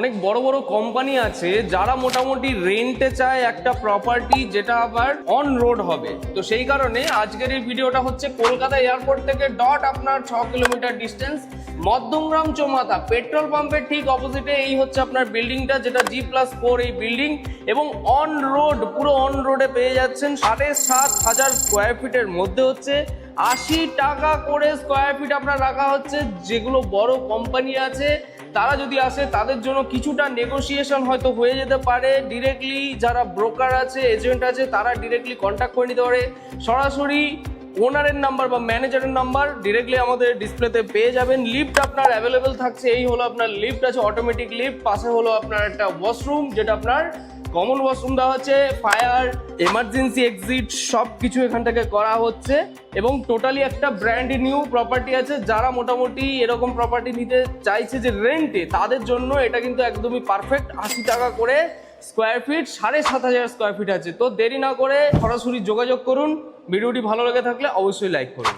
অনেক বড় বড় কোম্পানি আছে যারা মোটামুটি রেন্টে চায় একটা প্রপার্টি যেটা আবার অন রোড হবে। তো সেই কারণে আজকের এই ভিডিওটা হচ্ছে কলকাতা এয়ারপোর্ট থেকে আপনার 6 কিলোমিটার ডিস্টেন্স মধ্যমগ্রাম চৌমাথা পেট্রোল পাম্পের ঠিক অপোজিটে এই হচ্ছে আপনার বিল্ডিংটা, যেটা G+4 এই বিল্ডিং, এবং অন রোড, পুরো অন রোডে পেয়ে যাচ্ছেন 7,500 স্কোয়ার ফিটের মধ্যে হচ্ছে 80 টাকা করে স্কোয়ার ফিট আপনার রাখা হচ্ছে। যেগুলো বড় কোম্পানি আছে তারা যদি আসে তাদের জন্য কিছুটা নেগোসিয়েশন হয়তো হয়ে যেতে পারে। ডিরেক্টলি যারা ব্রোকার আছে, এজেন্ট আছে, তারা ডিরেক্টলি কন্ট্যাক্ট করে নিতে পারে। সরাসরি ওনারের নাম্বার বা ম্যানেজারের নাম্বার ডিরেক্টলি আমাদের ডিসপ্লেতে পেয়ে যাবেন। লিফট আপনার অ্যাভেলেবেল থাকছে, এই হলো আপনার লিফট আছে, অটোমেটিক লিফট। পাশে হলো আপনার একটা ওয়াশরুম, যেটা আপনার কমন ওয়াশরুম দেওয়া হচ্ছে, ফায়ার, এমার্জেন্সি এক্সিট সব কিছু এখান থেকে করা হচ্ছে। এবং টোটালি একটা ব্র্যান্ড নিউ প্রপার্টি আছে। যারা মোটামুটি এরকম প্রপার্টি নিতে চাইছে যে রেন্টে, তাদের জন্য এটা কিন্তু একদমই পারফেক্ট। 80 টাকা করে স্কোয়ার ফিট, 7,500 স্কোয়ার ফিট আছে। তো দেরি না করে সরাসরি যোগাযোগ করুন। ভিডিওটি ভালো লেগে থাকলে অবশ্যই লাইক করুন।